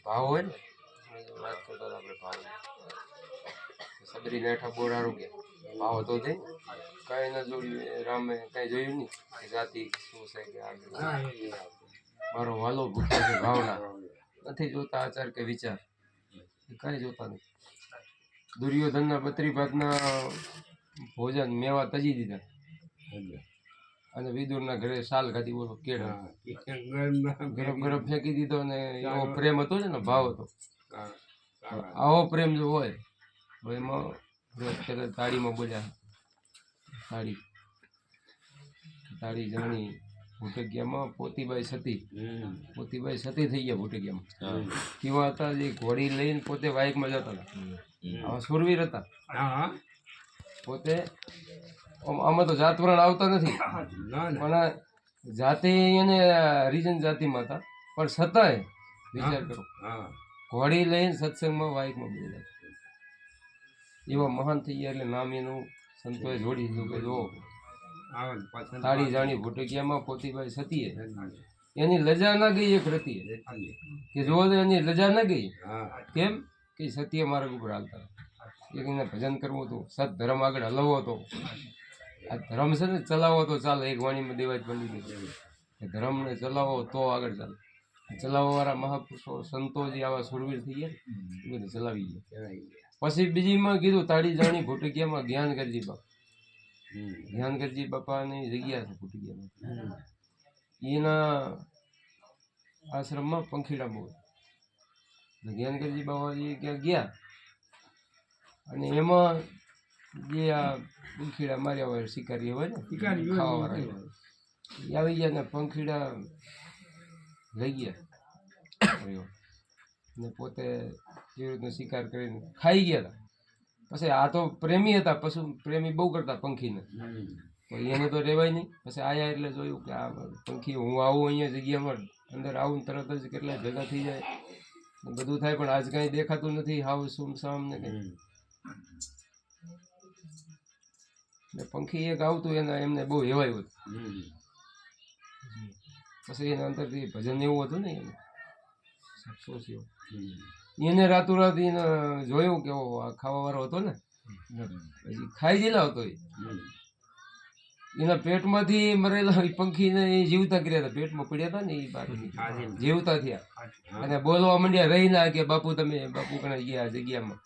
ભાવ હોય ને વાત કરતા હતા આપણે ભાવ સબરી નાઠા બોરારું કે ભાવ તો થઈ કઈ ન જોયું રામે કઈ જોયું નહીં કે જાતિ શું છે કે આગળ મારો વાલો ભૂખ્યો છે ભાવના નથી જોતા આચાર કે વિચાર કઈ જોતા નથી દુર્યોધનના 32 ભાગના ભોજન મેવા તજી દીધા અને વિદુરના ઘરે સાલ ખાધી બોલો કેળ ગરમ ગરમ ફેંકી દીધો ને એવો પ્રેમ હતો ને ભાવ હતો આવો પ્રેમ જો હોય તો એમાં તાળીમાં બોલ્યા તાળી જાણી ભૂટકિયામાં પોતીબાઈ સતી થઈ ગયા ભૂટકિયામાં કેવા હતા જે ઘોડી લઈને પોતે વાઇકમાં જતા હતા આવા સુરવીર હતા પોતે આમાં તો જાતવરણ આવતા નથી પણ જાતિ એને હરિજન જાતિમાં હતા પણ છતાંય વિચાર કરો ઘોડી લઈને સત્સંગમાં વાઇકમાં બોલ્યા એવા મહાન થઈ ગયા એટલે નામ એનું સંતોએ જોડી દીધું કે જો તાળી જાણી ભૂટકિયામાં પોતીબાઈ સતીએ એની લજા ના ગઈ એક રતીએ કે જો એની લજા ના ગઈ કેમ કે સતીએ માર્ગ ઉપર હાલતા એક એને ભજન કરવું હતું સત ધર્મ આગળ હલવો હતો આ ધર્મ છે ને ચલાવો તો ચાલે એક વાણીમાં દેવાજ બની ગઈ કે ધર્મને ચલાવો તો આગળ ચાલે ચલાવવા વાળા મહાપુરુષો સંતો જે આવા સુરવીર થઈ ગયા એ બધું ચલાવી ગયા પછી બીજીમાં કીધું તાળી જાણી ભૂટકિયામાં જ્ઞાનગરજી બાપા જ્ઞાનગરજી બાપાની જગ્યા છે ભૂટકિયામાં એના આશ્રમમાં પંખીડા બહુ જ્ઞાનગરજી બાબાજી ક્યાં ગયા અને એમાં જે આ પંખીડા માર્યા હોય શિકારી હોય ને ખાવાવાળા એ આવી ગયા ને પંખીડા લઈ ગયા ને પોતે કેવી રીતનો શિકાર કરીને ખાઈ ગયા હતા પછી આ તો પ્રેમી હતા પશુ પ્રેમી બહુ કરતા પંખીને તો એને તો રહેવાય નહીં પછી આયા એટલે જોયું કે આ પંખી હું આવું અહીંયા જગ્યામાં અંદર આવું તરત જ કેટલા ભેગા થઈ જાય બધું થાય પણ આજ કાંઈ દેખાતું નથી હાવ સુમસામ ને કંઈ ને પંખી એક આવતું એમને બહુ હેવાયું હતું પછી એના અંદરથી ભજન એવું હતું ને એને સોચ્યો એને રાતોરાત એને જોયું કે આ ખાવાવાળો હતો ને પછી ખાઈ ગયેલા હતો એના પેટમાંથી મરેલા પંખીને એ જીવતા કર્યા હતા પેટમાં પડ્યા હતા ને એ બાર જીવતા થયા અને બોલવા માંડ્યા રહી ના કે બાપુ તમે બાપુ કણે ગયા આ જગ્યામાં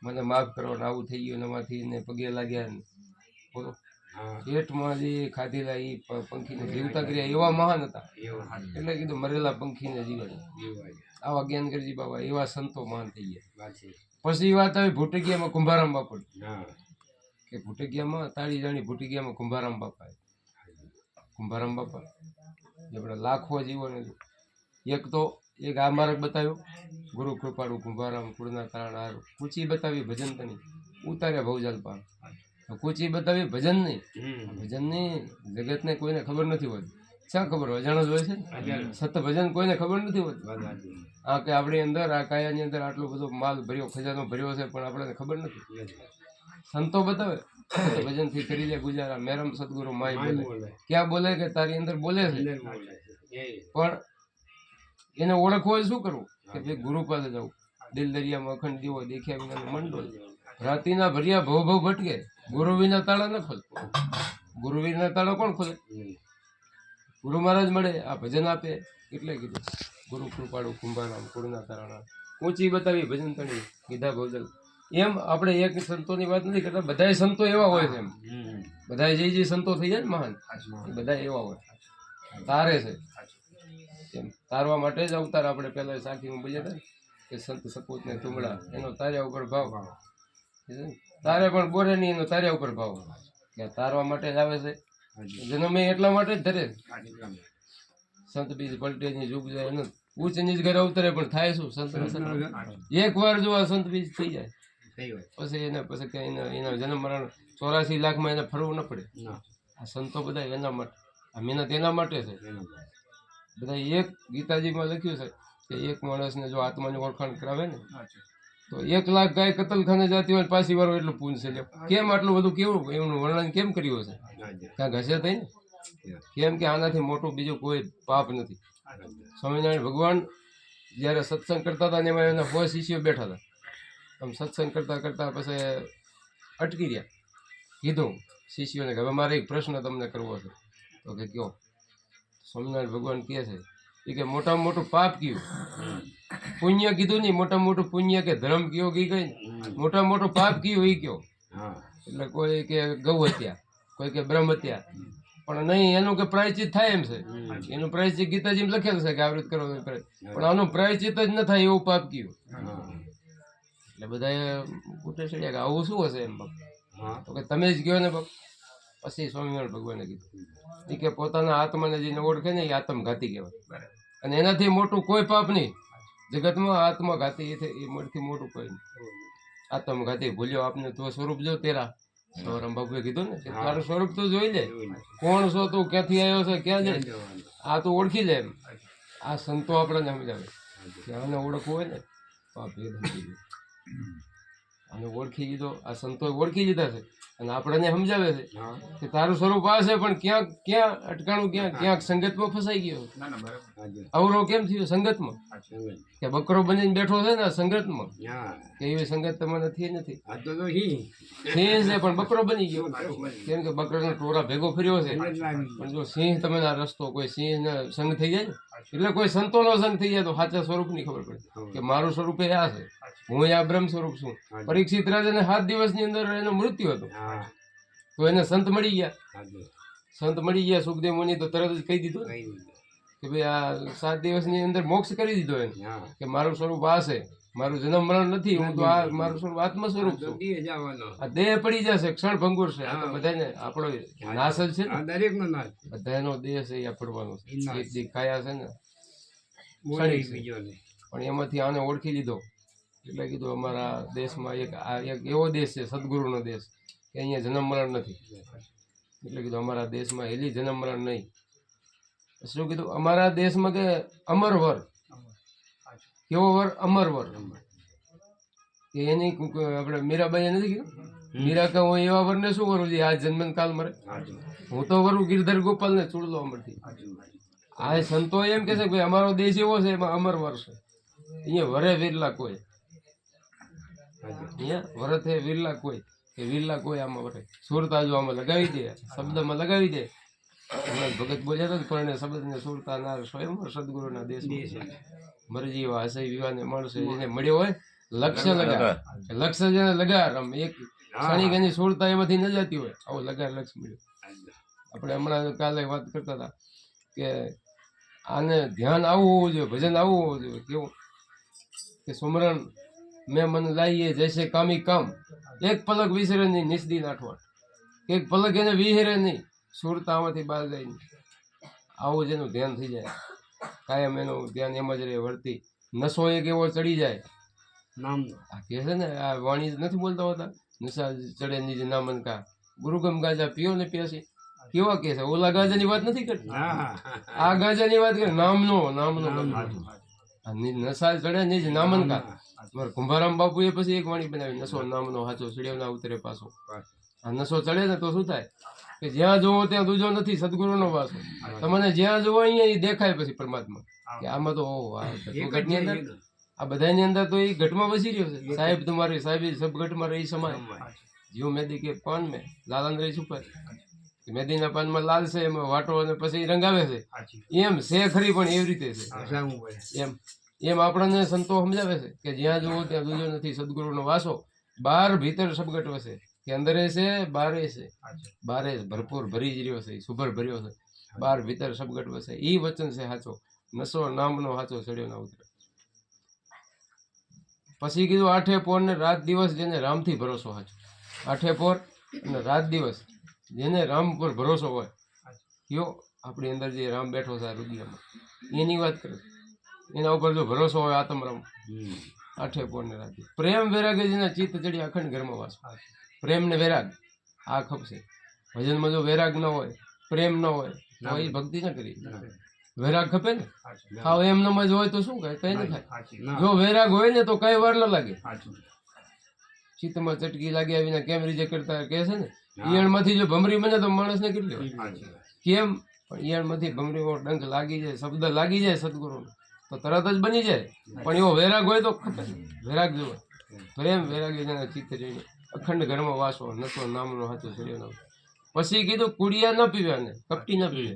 મને માફ કરો ને આવું થઈ ગયું એમાંથી ને પગે લાગ્યા ને બોલો પેટમાં જે ખાધેલા એ પંખીને જીવતા કર્યા એવા મહાન હતા એટલે કીધું મરેલા પંખીને જીવાય આવા જ્ઞાનગરજી બાબા એવા સંતો મહાન થઈ ગયા પછી વાત આવી ભૂટકિયામાં કુંભારામ બાપા કે ભૂટકિયામાં તાળી જાણી ભૂટકિયામાં કુંભારામ બાપા આપણે લાખો જીવન એક તો એક આ માર્ગ બતાવ્યો ગુરુ કૃપાળુ કુંભારામ કુળના તારણ હારું કૂચી બતાવી ભજન તની ઉતાર્યા ભવજાલ પાર કૂચી બતાવી ભજન નહીં જગતને કોઈને ખબર નથી હોતી શા ખબર અજાણો જ હોય છે સત ભજન કોઈને ખબર નથી હોતી આ કે આપણી અંદર આ કાયાની અંદર આટલો બધો માલ ભર્યો ખજાનો ભર્યો છે પણ આપણને ખબર નથી સંતો બતાવે ભજનથી કરી લે ગુજારા મેરમ સદગુરુ માય બોલે ક્યાં બોલે કે તારી અંદર બોલે છે પણ એને ઓળખવો શું કરવું કે ભાઈ ગુરુ પાસે જવું દિલ દરિયામાં અખંડ દીવો દેખ્યા વિનાનું મંડોળ રાતીના ભર્યા ભવ ભવ ભટકે ગુરુ વિના તાળા ન ખોલે ગુરુ વિના તાળા કોણ ખોલે ગુરુ મહારાજ મળે આ ભજન આપે એટલે કીધું ગુરુ કૃપાળુ કુંભારામ કુળના તારણા ઊંચી બતાવી ભજન તણી કીધા ભવજલ એમ આપણે એક સંતોની વાત નથી કરતા બધા સંતો એવા હોય છે એમ બધા જે સંતો થઈ જાય ને મહાન એ બધા એવા હોય તારે છે એમ તારવા માટે જ અવતાર આપણે પહેલા સાખીમાં બોલ્યા હતા કે સંત સપૂત ને તુમડા એનો તાર્યા ઉપર ભાવ તારે પણ બોરે નહીં એનો તાર્યા ઉપર ભાવ કે તારવા માટે જ આવે છે જન્મે એટલા માટે જ ધરે સંત બીજ પલટે ની યુગ જાય એને ઉચ્ચ નીચ ઘરે અવતરે પણ થાય શું સંત એક વાર જો આ સંત બીજ થઈ જાય પછી એને પછી કે એના જન્મ મરણ 84 લાખમાં એને ફરવું ન પડે આ સંતો બધા એના માટે આ મહેનત એના માટે છે બધા એક ગીતાજીમાં લખ્યું છે કે એક માણસને જો આત્માની ઓળખાણ કરાવે ને તો 1 લાખ ગાય કતલખાને જાતી હોય પાછી વાળો એટલું પૂન છે કેમ આટલું બધું કેવું એનું વર્ણન કેમ કર્યું હશે ક્યાં ઘસે થઈ ને કેમ કે આનાથી મોટું બીજું કોઈ પાપ નથી સ્વામિનારાયણ ભગવાન જ્યારે સત્સંગ કરતા હતા ને એમાં એના 100 શિષ્યો બેઠા હતા. આમ સત્સંગ કરતા કરતા પછી અટકી રહ્યા. કીધું શિષ્યોને કે હવે મારે એક પ્રશ્ન તમને કરવો છે. તો કે કયો? સ્વામિનારાયણ ભગવાન કહે છે એ કે મોટામાં મોટું પાપ કયું? પુણ્ય કીધું નહીં, મોટામાં મોટું પુણ્ય કે ધર્મ કયો કઈ કઈ મોટામાં મોટું પાપ કયું એ કયો? એટલે કોઈ કે ગૌ હત્યા, કોઈ કે બ્રહ્મ હત્યા, પણ નહીં એનું કે પ્રાયચિત થાય એમ છે. એનું પ્રાયચિત ગીતાજીમાં લખેલું છે કે આવી રીતે કરો, પણ આનું પ્રાયચિત જ ન થાય એવું પાપ કયું? એટલે બધા પૂછે છે કે આવું શું હશે એમ બાપ? તો કે તમે જ કહો ને બાપ. પછી સ્વામિનારાયણ ભગવાને કીધું એ કે પોતાના આત્માને જેને ઓળખે ને એ આત્મઘાતી કહેવાય. અને એનાથી મોટું કોઈ પાપ નહીં જગતમાં. આત્મઘાતી એ મોટથી મોટું કોઈ નહીં. આત્મઘાતી ભૂલ્યો આપને તો સ્વરૂપ જો તેરા. સૌરામ બાપુએ કીધું ને કે તારું સ્વરૂપ તો જોઈ લે. કોણ છો તું, ક્યાંથી આવ્યો છે, ક્યાં જાય, આ તો ઓળખી લે એમ. આ સંતો આપણને સમજાવે કે આને ઓળખવું હોય ને તો આ ભેદ સમજી લે. આને ઓળખી લીધો, આ સંતોએ ઓળખી લીધા છે અને આપણને સમજાવે છે કે તારું સ્વરૂપ આ છે, પણ ક્યાંક ક્યાં અટકાણું, ક્યાંક સંગતમાં ફસાઈ ગયો. અવરો કેમ થયો? સંગતમાં. કે બકરો બનીને બેઠો છે ને સંગતમાં, કે એવી સંગત તમને નથી નથી. સિંહ છે પણ બકરો બની ગયો. કેમ કે બકરાનો ટોરા ભેગો ફર્યો છે. પણ જો સિંહ તમે આ રસ્તો કોઈ સિંહ ને સંગ થઈ જાય ને, એટલે કોઈ સંતોનો સંગ થઈ જાય તો સાચા સ્વરૂપની ખબર પડે કે મારું સ્વરૂપ એ આ છે, હું આ બ્રહ્મ સ્વરૂપ છું. પરીક્ષિત રાજાને 7 દિવસની અંદર એનું મૃત્યુ હતું, તો એને સંત મળી ગયા. સંત મળી ગયા સુખદેવ મુનિ તો તરત જ કહી દીધું કે ભાઈ આ 7 દિવસની અંદર મોક્ષ કરી દીધો એને, કે મારું સ્વરૂપ આ છે, મારું જન્મ મરણ નથી, હું તો આ મારું સ્વરૂપ આત્મ સ્વરૂપ છું. આ દેહ પડી જશે, ક્ષણ ભંગુર છે. આ તો બધાને આપણો નાશ જ છે ને, દરેકનો નાશ. બધાનો દેહ છે એ પડવાનો છે. એક દી કાયા છે ને પણ એમાંથી આને ઓળખી લીધો. એટલે કીધું અમારા દેશમાં એક એવો દેશ છે સદગુરુનો દેશ કે અહીંયા જન્મ મરણ નથી. એટલે કીધું અમારા દેશમાં હેલી જન્મ મરણ નહીં. શું કીધું? અમારા દેશમાં કે અમર વર. કેવો વર? અમર વર. કે એની આપણે મીરાબાઈએ નથી કીધું, મીરા કે હું એવા વરને શું કરું છું આ જન્મ કાલ મરે, હું તો વરું ગિરધર ગોપાલ ને ચૂડલો અમરથી. આ સંતો એમ કે છે કે ભાઈ અમારો દેશ એવો છે એમાં અમર વર છે. અહીંયા વરે વિરલા કોઈ, અહીંયા વરત હે વિરલા કોઈ, કે વિરલા કોઈ આમાં વરે. સુરતા જો આમાં લગાવી દે, શબ્દમાં લગાવી દે. ભગત બોલ્યા હતા પણ શબ્દને સુરતા ના સ્વયં સદગુરુના દેશ મરજી એવા હશે વિવાને મળશે. એને મળ્યો હોય લક્ષ્ય લગાર, લક્ષ્ય જેને લગાર, આમ એક ક્ષણિક એની સુરતા એમાંથી ન જતી હોય, આવો લગાર લક્ષ્ય મળ્યો. આપણે હમણાં કાલે વાત કરતા હતા કે આને ધ્યાન આવું હોવું જોઈએ, ભજન આવું હોવું જોઈએ. કેવું કે સુમરણ મેં મન લાવીએ જૈસે કામી કામ, એક પલક વિસરે નહીં નિસ્દી નાઠવાટ, એક પલક એને વિહેરે નહીં, સુરતામાંથી બહાર જાય નહીં. આવું જેનું ધ્યાન થઈ જાય, કાયમ એનું ધ્યાન એમ જ રહે વર્તી. નશો એક એવો ચડી જાય નામ. આ કહે છે ને, આ વાણી નથી બોલતા હોતા, નશા ચડે નિજ નામન કા, ગુરુગમ ગાંજા પીઓ ને પ્યાસી. કેવા કે છે? ઓલા ગાંજાની વાત નથી કરતી, આ ગાંજાની વાત કરે. નામનો નશા ચડે નિજ નામન કા. કુંભારામ બાપુએ પછી એક વાણી બનાવી, નશો નામનો હાચો ચડ્યો ના ઉતરે પાછો. આ નશો ચડે ને તો શું થાય કે જ્યાં જોવો ત્યાં દૂજો નથી, સદગુરુનો વાસો. તમને જ્યાં જોવો અહીંયા એ દેખાય પછી પરમાત્મા. કે આમાં તો ઘટની અંદર, આ બધાની અંદર તો એ ઘટમાં વસી રહ્યો છે. સાહેબ તમારી સાહેબી સબ ઘટમાં રહી સમાય. જીવ મેદી કે પાન મેં લાલન રહી છુપાય. મેદીના પાનમાં લાલ છે, એમાં વાટો અને પછી રંગાવે છે. એમ છે ખરી, પણ એવી રીતે છે. એમ આપણને સંતો સમજાવે છે કે જ્યાં જોવો ત્યાં દૂજો નથી, સદગુરુનો વાસો. બહાર ભીતર સબગટ વસે, કે અંદરે છે બારે છે. બારે ભરપૂર ભરી જ રહ્યો છે, સુભર ભર્યો છે. બહાર ભીતર સબગટ વસે, ઈ વચન છે સાચો. નશો નામનો સાચો ચડ્યો ના ઉતરે. પછી કીધું 8 પોર ને રાત દિવસ જેને રામથી ભરોસો સાચો. 8 પોર અને રાત દિવસ જેને રામ પર ભરોસો હોય, કયો આપણી અંદર જે રામ બેઠો છે રુદિયામાં, એની વાત કરે. એના ઉપર જો ભરોસો હોય આત્મરામ, 8 પોર ને રાત. પ્રેમ વૈરાગ જેના ચિત્ત ચડી અખંડ ઘરમાં વાસ. પ્રેમ ને વૈરાગ આ ખપશે. ભજનમાં જો વૈરાગ ન હોય, પ્રેમ ન હોય તો એ ભક્તિ ન કરી. વૈરાગ ખપે ને, હાવ એમ નમ જ હોય તો શું કઈ કઈ ન થાય. જો વૈરાગ હોય ને તો કઈ વાર ન લાગે. ચિત્તમાં ચટકી લાગી આવીને કેમ રીજે કરતા કહે છે ને, ઈયળમાંથી જો ભમરી બને તો માણસને કેટલી હોય. કેમ? પણ ઈયળમાંથી ભમરીમાં ડંખ લાગી જાય, શબ્દ લાગી જાય સદગુરુનો, તો તો તરત જ બની જાય, પણ એવો વૈરાગ હોય તો ખપે ને. વૈરાગ જોવે પ્રેમ વૈરાગી જેના ચિત્ત જોઈને અખંડ ઘરમાં વાસો નસો નામનો હાથો સૂર્યનો. પછી કીધું કુડિયા ન પીવે ને કપટી ન પીવે.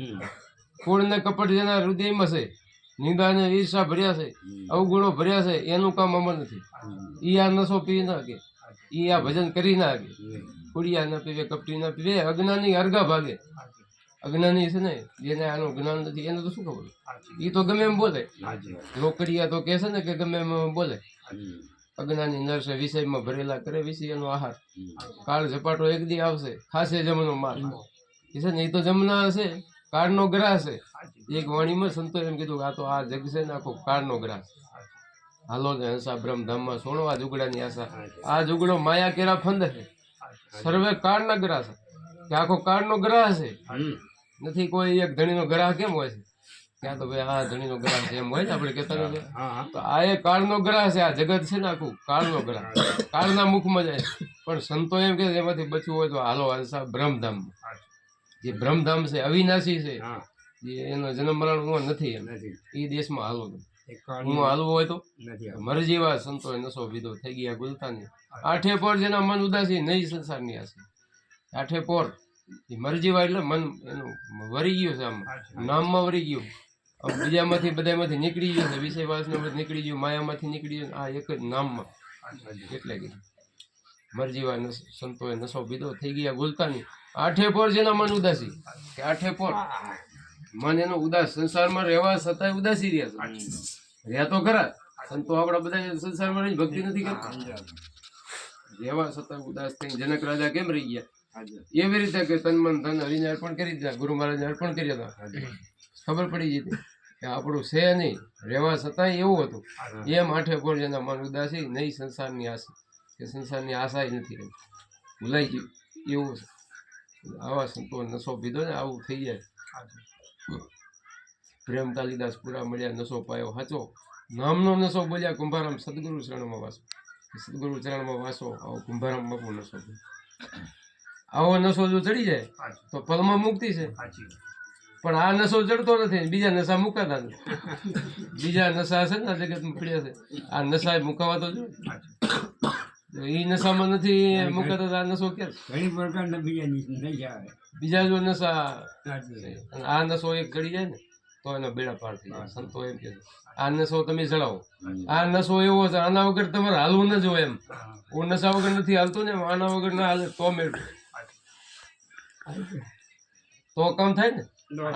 કુળ ને કપટ જેના હૃદયમાં છે, નિંદા ને ઈર્ષા ભર્યા છે, અવગુણો ભર્યા છે, એનું કામ અમર નથી. ઈ આ નશો પી ના કે, ઈ આ ભજન કરી ના કે. કુડિયા ન પીવે કપટી ન પીવે, અજ્ઞાની અર્ગા ભાગે. અજ્ઞાની છે ને જેને આનું જ્ઞાન નથી એને તો શું ખબર, ઈ તો ગમે એમ બોલે. રોકડિયા તો કે છે ને કે ગમે એમ બોલે. અજ્ઞાની નર છે વિષયમાં ભરેલા કરે વિષયનો આહાર. કાળ ઝપાટો એક દી આવશે ખાસે જમનો માર. એ છે ને એ તો જમના હશે, કાળનો ગ્રાસ છે. એક વાણીમાં સંતો એમ કીધું આ તો આ જગ છે ને આખો કાળનો ગ્રાસ. હાલો ને હંસા બ્રહ્મ ધામમાં સોનો આ જુગડાની આશા. આ જુગડો માયા કેરા ફંદ છે, સર્વે કાળના ગ્રાસ કે આખો કાળનો ગ્રાસ છે. નથી કોઈ એક ધણીનો ગ્રાહ કેમ હોય છે, ત્યાં તો ભાઈ આ ધણીનો ગ્રાહ છે એમ હોય ને આપણે કહેતા નથી. તો આ એ કાળનો ગ્રાહ છે, આ જગત છે ને આખું કાળનો ગ્રાહ, કાળના મુખમાં જાય. પણ સંતો એમ કે એમાંથી બચવું હોય તો હાલો હંસા બ્રહ્મધામમાં. જે બ્રહ્મધામ છે અવિનાશી છે, જે એનો જન્મ મરણ નથી એમ, એ દેશમાં હાલો. હું હાલવું હોય તો મરજીવા સંતો નશો વિધો થઈ ગયા ગુલતાની. આઠે પોર જેના મન ઉદાસી નહીં સંસારની આશી. આઠે પોર મરજીવા એટલે મન એનું વરી ગયું છે, આમ નામમાં વરી ગયું. બીજામાંથી બધામાંથી નીકળી ગયું છે, વિષય વાસના નીકળી ગયું, માયામાંથી નીકળી ગયું, આ એક જ નામમાં. એટલે કે મરજીવા સંતોએ નશો પીધો થઈ ગયા ગુલતાની. આઠે પોર જેના મન ઉદાસી કે આઠે પોર મન એનું ઉદાસ, સંસારમાં રહેવા છતાંય ઉદાસી રહ્યા છે. રહ્યા તો ખરા, સંતો આપણા બધા સંસારમાં રહી ભક્તિ નથી કરતા, રહેવા છતાં ઉદાસ થઈને જનક રાજા કેમ રહી ગયા એવી રીતે કે તન મન ધન હરિને અર્પણ કરી દીધા, ગુરુ મહારાજને અર્પણ કર્યા હતા. ખબર પડી જતી કે આપણું છે નહીં, રહેવા છતાંય એવું હતું. એમ આઠે પોર જેના મન ઉદાસી નહીં સંસારની આશા, કે સંસારની આશા નથી રહી, ભૂલાઈ ગયું એવું છે. આવા સંતો નશો પીધો ને આવું થઈ જાય. પ્રેમ કાલિદાસ પૂરા મળ્યા નશો પાયો હાચો, નામનો નશો બોલ્યા કુંભારામ સદગુરુ ચરણમાં વાસો. સદગુરુ ચરણમાં વાસો આવો કુંભારામ બાપુ નશો. આવો નશો જો ચડી જાય તો પલમાં મુક્તિ છે. પણ આ નશો ચડતો નથી, બીજા નશા મુકાતા નથી. બીજા નશા છે ને જગતમાં પડ્યા છે, આ નશા મુકાવા તો જો એ નશામાં નથી મુકાતા, આ નશો ક્યાં? ઘણી પ્રકારના બીજા જો નશા, આ નશો એક ચડી જાય ને તો એના બેડા પાર થઈ જાય. સંતો એમ કે આ નશો તમે ચડાવો, આ નશો એવો છે આના વગર તમારે હાલવું ન જોઈએ એમ. હું નશા વગર નથી હાલતો ને, આના વગર ના હાલે તો મેળવું તો કામ થાય ને.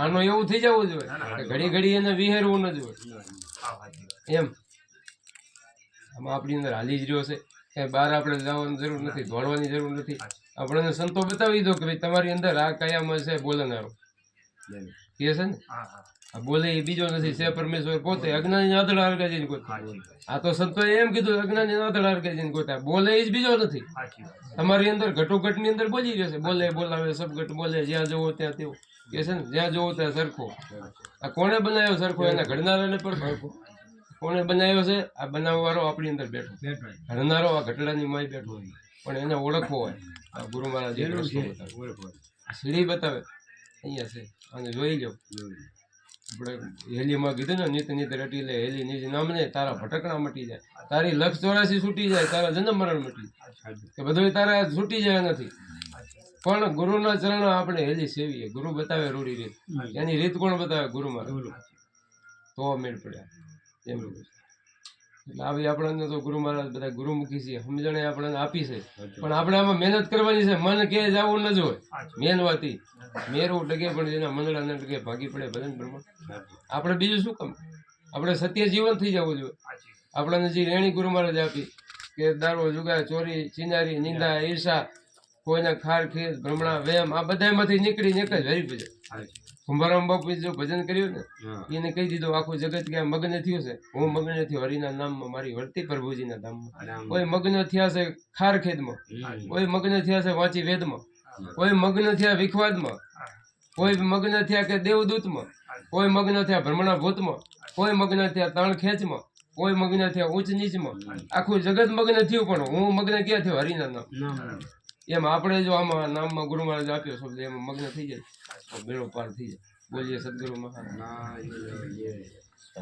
આનો એવું થઈ જવું જોઈએ કે ઘડી ઘડી એને વિહેરવું ન જોઈએ એમ. આમાં આપણી અંદર હાલી જ રહ્યો છે, કે બહાર આપણે જવાની જરૂર નથી, દોડવાની જરૂર નથી. આપણને સંતો બતાવી દો કે ભાઈ તમારી અંદર આ કયામાં છે બોલનારો કે છે ને, આ બોલે એ બીજો નથી, છે પરમેશ્વર પોતે. અજ્ઞાની આદળા હરગાઈ જઈને ગોતા. આ તો સંતોએ એમ કીધું અજ્ઞાની આદળા હરગાઈ જઈને ગોતા, બોલે એ જ બીજો નથી. તમારી અંદર ઘટોઘટ ની અંદર બોલી રહ્યો છે, બોલે બોલાવે સબઘટ બોલે, જ્યાં જવો ત્યાં તેવું કે છે ને, જ્યાં જવો ત્યાં સરખો. આ કોણે બનાવ્યો સરખો? એના ઘડનારાને પણ સરખો. કોણે બનાવ્યો છે? આ બનાવવા વાળો આપણી અંદર બેઠો, ઘડનારો આ ઘટડાની માય બેઠો, પણ એને ઓળખવો હોય. આ ગુરુ મહારાજ સીડી બતાવે અહીંયા છે, અને જોઈ લો. આપણે હેલીમાં કીધું ને, નિત નિત રટી લે હેલી નિજ નામને, તારા ભટકણા મટી જાય, તારી લક્ષ 84 છૂટી જાય, તારા જન્મ મરણ મટી જાય, કે બધું તારા છૂટી જાય નથી. પણ ગુરુના ચરણ આપણે હેલી સેવીએ. ગુરુ બતાવે રૂડી રીત, એની રીત કોણ બતાવે? ગુરુ મહારાજ. તો મેળ પડ્યા એમ. એટલે આવી આપણને તો ગુરુ મહારાજ બધા ગુરુમુખી છે, સમજણે આપણને આપી છે, પણ આપણે આમાં મહેનત કરવાની છે. મન કે જવું ન જોઈએ, મેન વાત ઈ. મેરું ડગે પણ જેના મંડળા ન ડગે ભાગી પડે ભજન બ્રહ્મણ. આપણે બીજું શું કામ? આપણે સત્ય જીવન થઈ જવું જોઈએ. આપણને જે રેણી ગુરુ મહારાજ આપી કે દારૂ જુગાર ચોરી ચિનારી નિંદા ઈર્ષા કોઈના ખાર ખેત ભ્રમણા વેમ, આ બધામાંથી નીકળીને એક જ હરી ભજન. કુંભારામ બાપુ જો ભજન કર્યું ને, એને કહી દીધું આખું જગત કે મગ્ન થયું છે, હું મગ્ન થયો હરિના નામમાં, મારી વર્તી પ્રભુજીના ધામમાં. કોઈ મગ્ન થયા છે ખાર ખેદમાં, કોઈ મગ્ન થયા છે વાંચી વેદમાં, કોઈ મગ્ન થયા વિખવાદમાં, કોઈ મગ્ન થયા કે દેવદૂતમાં, કોઈ મગ્ન થયા ભ્રમણા ભૂતમાં, કોઈ મગ્ન થયા તાણ ખેંચમાં, કોઈ મગ્ન થયા ઉચ્ચ નીચમાં. આખું જગત મગ્ન થયું, પણ હું મગ્ન ક્યાં થયો? હરિના નામ. એમ આપણે જો આમાં નામમાં ગુરુ મહારાજ આપ્યો શબ્દ, એમાં મગ્ન થઈ જાય તો બેડો પાર થઈ જાય. બોલીએ સદગુરુ મહારાજ.